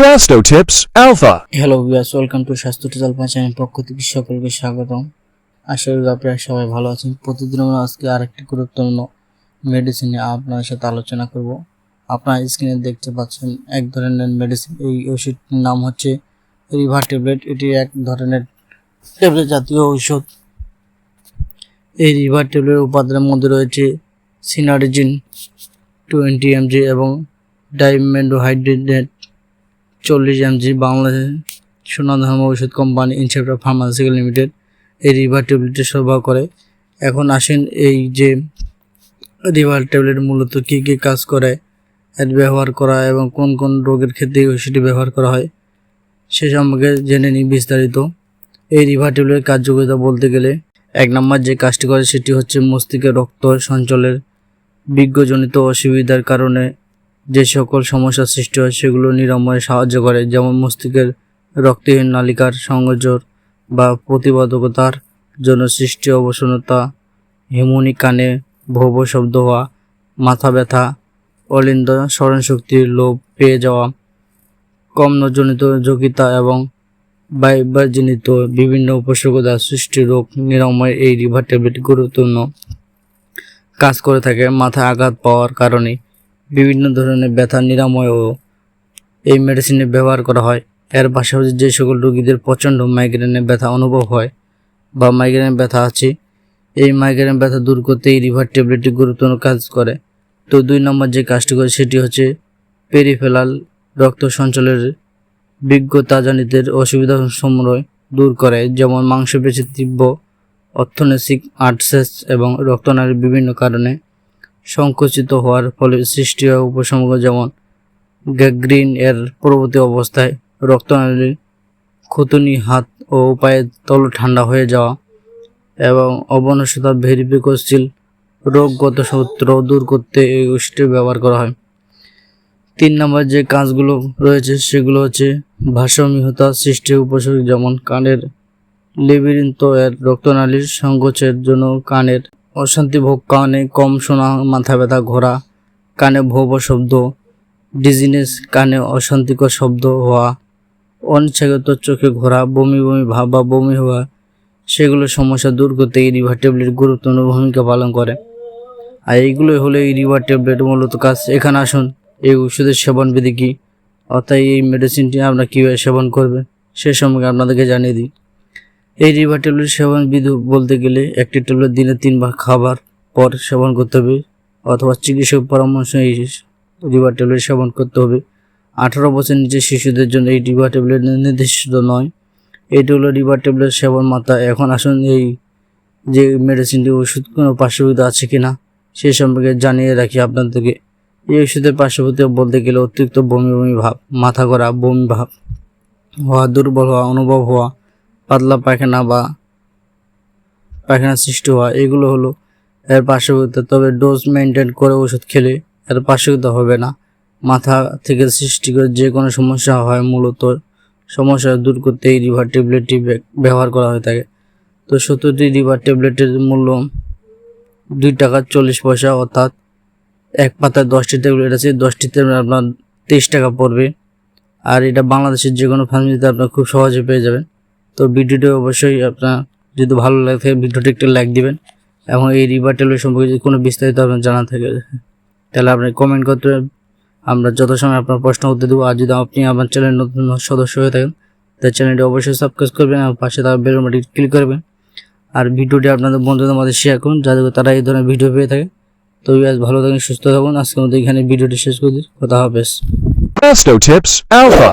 Sasto Tips Alpha. Hello viewers, welcome to স্বাস্থ্য teacher channel পক্ষ থেকে সকলকে স্বাগতম। আশা করি আপনারা সবাই ভালো আছেন। প্রতিদিন আমরা আজকে আরেকটি গুরুত্বপূর্ণ মেডিসিন নিয়ে আপনার সাথে আলোচনা করব। আপনারা স্ক্রিনে দেখতে পাচ্ছেন এক ধরনের মেডিসিন। এই ওষুধটির নাম হচ্ছে রিভার ট্যাবলেট। এটি এক ধরনের ট্যাবলেট জাতীয় ঔষধ। এই রিভার ট্যাবলেটের উপাদানের মধ্যে রয়েছে সিনারজিন 20 mg এবং ডাইমেন্ডোহাইড্রেট 40 mg। বাংলাদেশ সোনাধর্ম ওষুধ কোম্পানি ইনসেপ্টা ফার্মাসিউটিক্যাল লিমিটেড এই রিভার ট্যাবলেটটি সরবরাহ করে। এখন আসেন এই যে রিভার ট্যাবলেট মূলত কী কী কাজ করে, এর ব্যবহার করা এবং কোন কোন রোগের ক্ষেত্রে এই ওষুধটি ব্যবহার করা হয় সে সম্পর্কে জেনে নিই বিস্তারিত। এই রিভার ট্যাবলেটের কার্যকারিতা বলতে গেলে 1 নম্বর যে কাজটি করে সেটি হচ্ছে মস্তিষ্কে রক্ত সঞ্চালনের বিজ্ঞজনিত অসুবিধার কারণে যে সকল সমস্যার সৃষ্টি হয় সেগুলো নিরাময়ে সাহায্য করে, যেমন মস্তিষ্কের রক্তহীন নালিকার সংযোজন বা প্রতিবন্ধকতার জন্য সৃষ্টি অবসন্নতা, হিমুনি, কানে ভোব শব্দ হওয়া, মাথা ব্যথা, অলিন্দ স্মরণশক্তির লোপ পেয়ে যাওয়া, কম নজনিত ঝুঁকিতা এবং বাইবারজনিত বিভিন্ন উপসর্গতা সৃষ্টি রোগ নিরাময়ে এই রিভার ট্যাবলেট গুরুত্বপূর্ণ কাজ করে থাকে। মাথায় আঘাত পাওয়ার কারণে বিভিন্ন ধরনের ব্যথা নিরাময়েও এই মেডিসিনে ব্যবহার করা হয়। এর পাশাপাশি যে সকল রোগীদের প্রচণ্ড মাইগ্রেনের ব্যথা অনুভব হয় বা মাইগ্রেনের ব্যথা আছে, এই মাইগ্রেনের ব্যথা দূর করতে এই রিভার ট্যাবলেটটি গুরুত্বপূর্ণ কাজ করে। তো 2 নম্বর যে কাজটি করে সেটি হচ্ছে পেরিফেরাল রক্ত সঞ্চালনের বিজ্ঞতাজনিতের অসুবিধা সমূহ দূর করে, যেমন মাংসপেশির তীব্র অর্থনৈতিক আর্টসেস এবং রক্তনালীর বিভিন্ন কারণে সংকুচিত হওয়ার ফলে সৃষ্টি হওয়া উপসর্গ, যেমন গ্যাংগ্রিন এর পরবর্তী অবস্থায় রক্তনালীর খুতুনি, হাত ও পায়ের তল ঠান্ডা হয়ে যাওয়া এবং অবনশতা ভেরিকোসিল রোগগত সূত্র দূর করতে এই ওষুধটি ব্যবহার করা হয়। 3 নম্বর যে কাজগুলো রয়েছে সেগুলো হচ্ছে ভারসাম্যহীনতা সৃষ্টির উপসর্গ, যেমন কানের লেবিরিন্থ এর রক্তনালীর সংকোচের জন্য কানের অশান্তি ভোগ, কানে কম শোনা, মাথা ব্যথা, ঘোরা, কানে ভোব শব্দ, ডিজিনেস, কানে অশান্তিকর শব্দ হওয়া, অনিচ্ছাকৃত চোখে ঘোরা, বমি বমি ভাব বা বমি হওয়া, সেগুলো সমস্যা দূর করতে এই রিভার ট্যাবলেট গুরুত্বপূর্ণ ভূমিকা পালন করে। আর এইগুলোই হলো এই রিভার ট্যাবলেট মূলত কাজ। এখানে আসুন এই ওষুধের সেবন বিধি কী, অর্থাৎ এই মেডিসিনটি আপনারা কীভাবে সেবন করবেন সে সম্পর্কে আপনাদেরকে জানিয়ে দিই। এই রিভার ট্যাবলেট সেবন বিধি বলতে গেলে একটি ট্যাবলেট দিনে 3 বার খাবার পর সেবন করতে হবে, অথবা চিকিৎসক পরামর্শ এই রিভার ট্যাবলেট সেবন করতে হবে। 18 বছর নিচে শিশুদের জন্য এই রিভার ট্যাবলেট নির্দিষ্ট নয়। এটি হলো রিভার ট্যাবলেট সেবন মাত্রা। এখন আসুন এই যে মেডিসিনটি ওষুধ কোনো পার্শ্বপ্রতিক্রিয়া আছে কিনা সে সম্পর্কে জানিয়ে রাখি আপনাদেরকে। এই ওষুধের পার্শ্বপ্রতিক্রিয়া বলতে গেলে অতিরিক্ত বমি বমি ভাব, মাথা ঘোরা, বমি ভাব হওয়া, দুর্বল হওয়া, অনুভব হওয়া, পাতলা পায়খানা বা পায়খানা সৃষ্টি হওয়া, এগুলো হলো এর পার্শ্বপ্রতিক্রিয়া। তবে ডোজ মেনটেন করে ওষুধ খেলে এর পার্শ্বপ্রতিক্রিয়া হবে না। মাথা থেকে সৃষ্টি করে যে কোনো সমস্যা হয়, মূলত সমস্যা দূর করতে এই রিভার ট্যাবলেটটি ব্যবহার করা হয়ে থাকে। তো 70টি রিভার ট্যাবলেটের মূল্য 2 টাকা 40 পয়সা, অর্থাৎ এক পাতায় 10টি ট্যাবলেট আছে। 10টিতে আপনার 23 টাকা পড়বে। আর এটা বাংলাদেশের যে কোনো ফার্মেসিতে আপনার খুব সহজে পেয়ে যাবেন। তো ভিডিওটি অবশ্যই আপনার যদি ভালো লাগে থাকে ভিডিওটি একটু লাইক দিবেন এবং এই রিভার ট্যাবলেট সম্পর্কে যদি কোনো বিস্তারিত আপনার জানা থাকে তাহলে আপনি কমেন্ট করতে, আমরা যথাসময় আপনার প্রশ্ন উত্তর দেবো। আর যদি আপনি আমার চ্যানেলের নতুন সদস্য হয়ে থাকেন তাহলে চ্যানেলটি অবশ্যই সাবস্ক্রাইব করবেন এবং পাশে থাকা বেল বাটনটি ক্লিক করবেন। আর ভিডিওটি আপনাদের বন্ধুদের মধ্যে শেয়ার করুন যাতে তারা এই ধরনের ভিডিও পেয়ে থাকে। তো আজ ভালো থাকুন, সুস্থ থাকুন। আজকের মধ্যে এখানে ভিডিওটি শেষ করে দিই। কথা হবে। Sasto Tips Alpha.